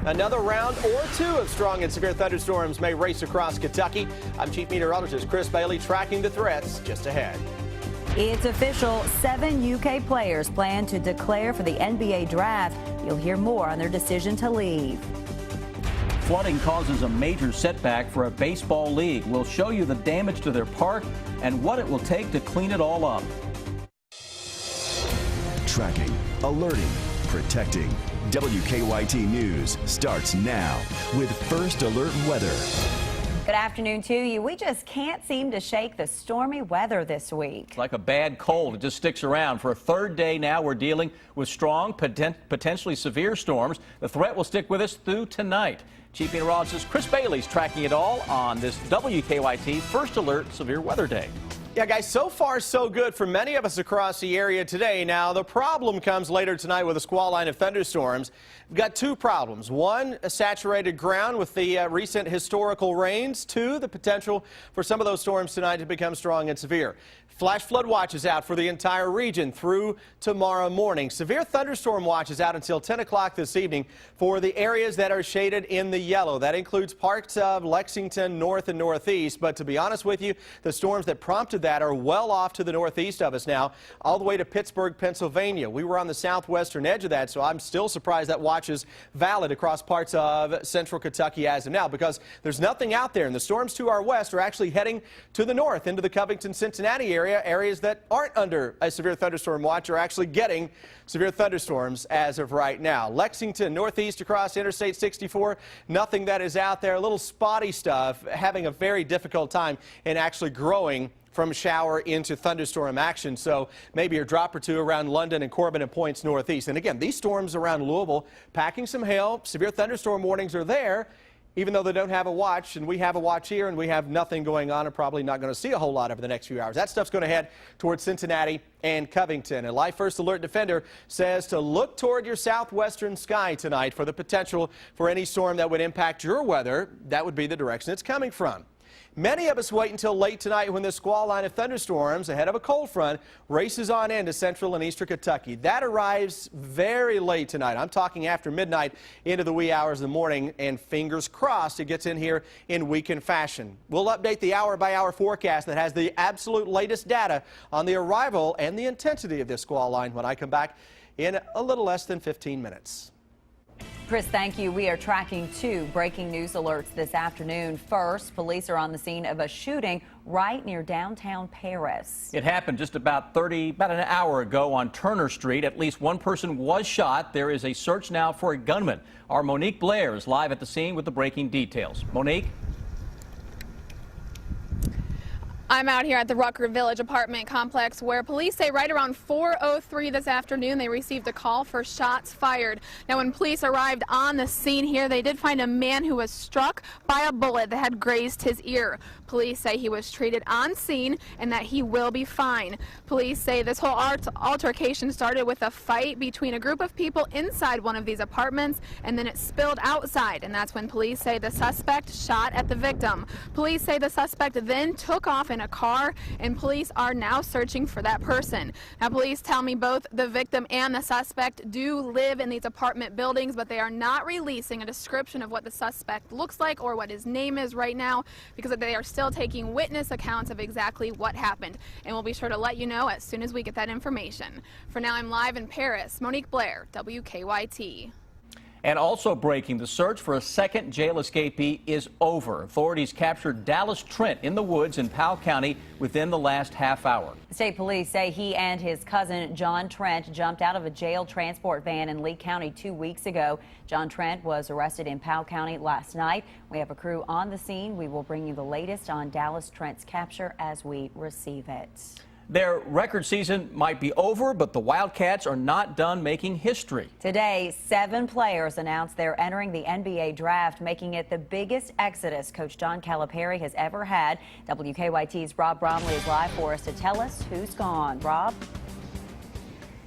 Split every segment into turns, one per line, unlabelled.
Another round or two of strong and severe thunderstorms may race across Kentucky. I'm Chief Meteorologist Chris Bailey tracking the threats just ahead.
It's official. 7 UK players plan to declare for the NBA draft. You'll hear more on their decision to leave.
Flooding causes a major setback for a baseball league. We'll show you the damage to their park and what it will take to clean it all up.
Tracking, alerting, protecting. WKYT News starts now with First Alert Weather.
Good afternoon to you. We just can't seem to shake the stormy weather this week.
It's like a bad cold. It just sticks around. For a third day now, we're dealing with strong, potentially severe storms. The threat will stick with us through tonight. Chief Meteorologist Chris Bailey's tracking it all on this WKYT First Alert Severe Weather Day.
Yeah, guys, so far so good for many of us across the area today. Now, the problem comes later tonight with a squall line of thunderstorms. We've got two problems. One, a saturated ground with the recent historical rains. Two, the potential for some of those storms tonight to become strong and severe. Flash flood watches out for the entire region through tomorrow morning. Severe thunderstorm watches out until 10 o'clock this evening for the areas that are shaded in the yellow. That includes parts of Lexington, north and northeast. But to be honest with you, the storms that prompted that are well off to the northeast of us now, all the way to Pittsburgh, Pennsylvania. We were on the southwestern edge of that, so I'm still surprised that watch is valid across parts of central Kentucky as of now, because there's nothing out there. And the storms to our west are actually heading to the north into the Covington, Cincinnati area. Areas that aren't under a severe thunderstorm watch are actually getting severe thunderstorms as of right now. Lexington, northeast across Interstate 64, nothing that is out there. A little spotty stuff, having a very difficult time in actually growing from shower into thunderstorm action. So maybe a drop or two around London and Corbin and points northeast. And again, these storms around Louisville packing some hail. Severe thunderstorm warnings are there, even though they don't have a watch, and we have a watch here, and we have nothing going on and probably not going to see a whole lot over the next few hours. That stuff's going to head towards Cincinnati and Covington. And Life First Alert Defender says to look toward your southwestern sky tonight for the potential for any storm that would impact your weather. That would be the direction it's coming from. Many of us wait until late tonight when this squall line of thunderstorms ahead of a cold front races on into central and eastern Kentucky. That arrives very late tonight. I'm talking after midnight into the wee hours of the morning, and fingers crossed it gets in here in weekend fashion. We'll update the hour-by-hour forecast that has the absolute latest data on the arrival and the intensity of this squall line when I come back in a little less than 15 minutes.
Chris, thank you. We are tracking 2 breaking news alerts this afternoon. First, police are on the scene of a shooting right near downtown Paris.
It happened just about an hour ago on Turner Street. At least one person was shot. There is a search now for a gunman. Our Monique Blair is live at the scene with the breaking details. Monique?
I'm out here at the Rucker Village apartment complex where police say right around 4:03 this afternoon they received a call for shots fired. Now, when police arrived on the scene here, they did find a man who was struck by a bullet that had grazed his ear. Police say he was treated on scene and that he will be fine. Police say this whole altercation started with a fight between a group of people inside one of these apartments, and then it spilled outside, and that's when police say the suspect shot at the victim. Police say the suspect then took off in a car, and police are now searching for that person. Now, police tell me both the victim and the suspect do live in these apartment buildings, but they are not releasing a description of what the suspect looks like or what his name is right now, because they are still taking witness accounts of exactly what happened. And we'll be sure to let you know as soon as we get that information. For now, I'm live in Paris. Monique Blair, WKYT.
And also breaking, the search for a second jail escapee is over. Authorities captured Dallas Trent in the woods in Powell County within the last half hour.
State police say he and his cousin John Trent jumped out of a jail transport van in Lee County 2 weeks ago. John Trent was arrested in Powell County last night. We have a crew on the scene. We will bring you the latest on Dallas Trent's capture as we receive it.
Their record season might be over, but the Wildcats are not done making history.
Today, 7 players announced they're entering the NBA draft, making it the biggest exodus Coach John Calipari has ever had. WKYT's Rob Bromley is live for us to tell us who's gone. Rob?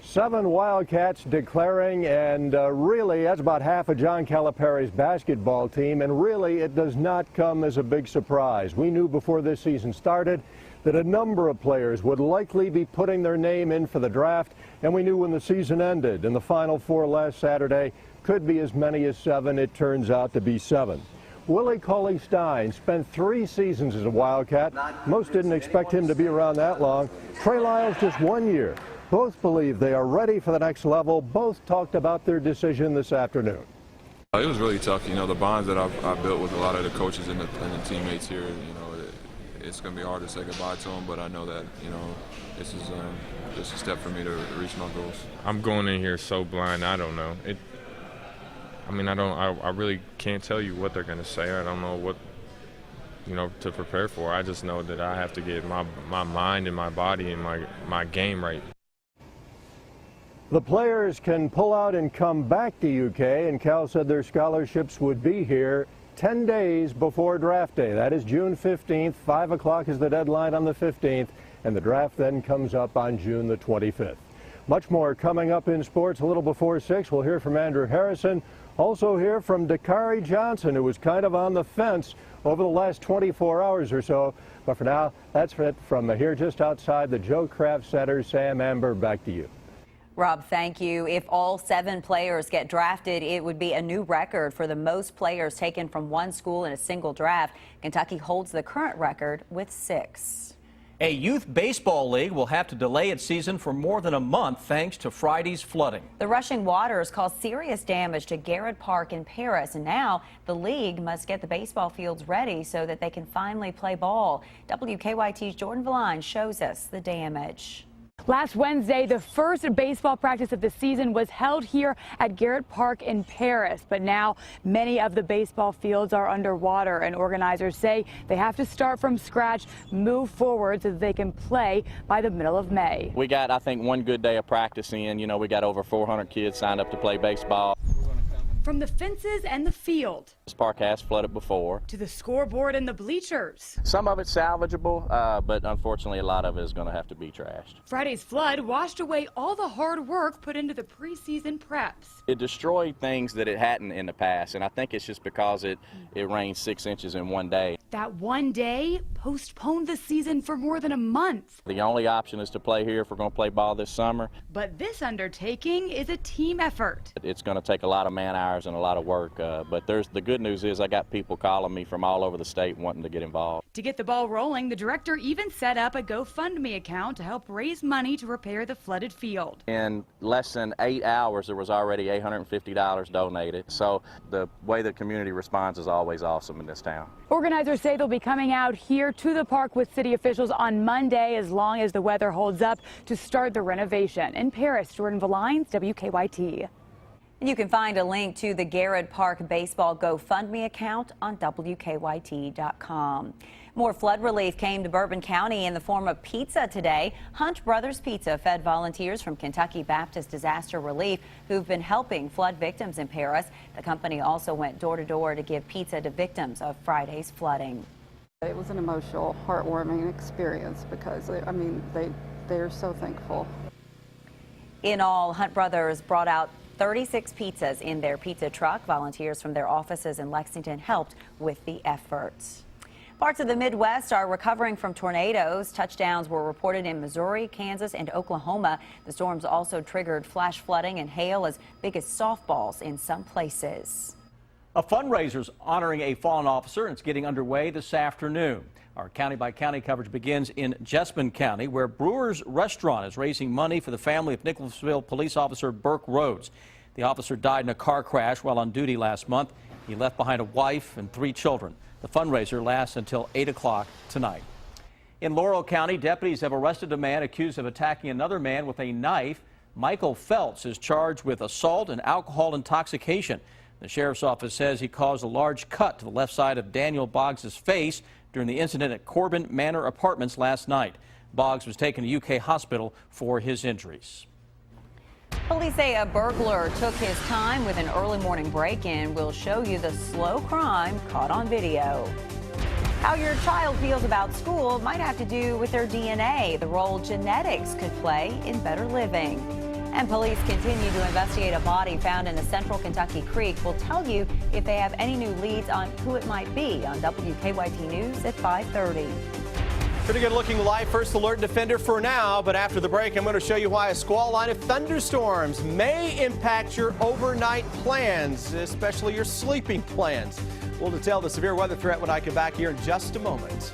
7 Wildcats declaring, and really that's about half of John Calipari's basketball team, and really it does not come as a big surprise. We knew before this season started that a number of players would likely be putting their name in for the draft, and we knew when the season ended in the Final Four last Saturday, could be as many as 7. It turns out to be 7. Willie Cauley-Stein spent 3 seasons as a Wildcat. Most didn't expect him to be around that long. Trey Lyles just 1 year. Both believe they are ready for the next level. Both talked about their decision this afternoon.
It was really tough. You know, the bonds that I've built with a lot of the coaches and the teammates here, it's going to be hard to say goodbye to them, but I know that, this is just a step for me to reach my goals.
I'm going in here so blind, I don't know. I really can't tell you what they're going to say. I don't know what, to prepare for. I just know that I have to get my mind and my body and my game right.
The players can pull out and come back to UK, and Cal said their scholarships would be here 10 days before draft day. That is June 15th. 5 o'clock is the deadline on the 15th, and the draft then comes up on June the 25th. Much more coming up in sports a little before 6. We'll hear from Andrew Harrison. Also hear from Dakari Johnson, who was kind of on the fence over the last 24 hours or so. But for now, that's it from here just outside the Joe Kraft Center. Sam, Amber, back to you.
Rob, thank you. If all 7 players get drafted, it would be a new record for the most players taken from one school in a single draft. Kentucky holds the current record with 6.
A youth baseball league will have to delay its season for more than a month thanks to Friday's flooding.
The rushing waters caused serious damage to Garrett Park in Paris, and now the league must get the baseball fields ready so that they can finally play ball. WKYT's Jordan Valline shows us the damage.
Last Wednesday, the first baseball practice of the season was held here at Garrett Park in Paris. But now many of the baseball fields are underwater, and organizers say they have to start from scratch, move forward so that they can play by the middle of May.
We got, I think, one good day of practice in. We got over 400 kids signed up to play baseball.
From the fences and the field.
This park has flooded before.
To the scoreboard and the bleachers.
Some of it's salvageable, but unfortunately a lot of it is going to have to be trashed.
Friday's flood washed away all the hard work put into the preseason preps.
It destroyed things that it hadn't in the past, and I think it's just because it rained 6 inches in one day.
That one day postponed the season for more than a month.
The only option is to play here if we're going to play ball this summer.
But this undertaking is a team effort.
It's going to take a lot of man hours and a lot of work, but the good news is I got people calling me from all over the state wanting to get involved.
To get the ball rolling, the director even set up a GoFundMe account to help raise money to repair the flooded field.
In less than 8 hours, there was already $850 donated. So the way the community responds is always awesome in this town.
Organizers say they'll be coming out here to the park with city officials on Monday as long as the weather holds up to start the renovation. In Paris, Jordan Valines, WKYT.
You can find a link to the Garrett Park Baseball GoFundMe account on WKYT.com. More flood relief came to Bourbon County in the form of pizza today. Hunt Brothers Pizza fed volunteers from Kentucky Baptist Disaster Relief who've been helping flood victims in Paris. The company also went door to door to give pizza to victims of Friday's flooding.
It was an emotional, heartwarming experience because, they're so thankful.
In all, Hunt Brothers brought out 36 pizzas in their pizza truck. Volunteers from their offices in Lexington helped with the efforts. Parts of the Midwest are recovering from tornadoes. Touchdowns were reported in Missouri, Kansas, and Oklahoma. The storms also triggered flash flooding and hail as big as softballs in some places.
A fundraiser honoring a fallen officer, and it's getting underway this afternoon. Our county-by-county coverage begins in Jessamine County, where Brewer's Restaurant is raising money for the family of Nicholasville police officer Burke Rhodes. The officer died in a car crash while on duty last month. He left behind a wife and 3 children. The fundraiser lasts until 8 o'clock tonight. In Laurel County, deputies have arrested a man accused of attacking another man with a knife. Michael Feltz is charged with assault and alcohol intoxication. The sheriff's office says he caused a large cut to the left side of Daniel Boggs' face during the incident at Corbin Manor Apartments last night. Boggs was taken to UK Hospital for his injuries.
Police say a burglar took his time with an early morning break-in. We'll show you the slow crime caught on video. How your child feels about school might have to do with their DNA, the role genetics could play in better living. And police continue to investigate a body found in a central Kentucky creek. We'll tell you if they have any new leads on who it might be on WKYT News at 5:30.
Pretty good looking live first alert defender for now, but after the break, I'm going to show you why a squall line of thunderstorms may impact your overnight plans, especially your sleeping plans. We'll detail the severe weather threat when I come back here in just a moment.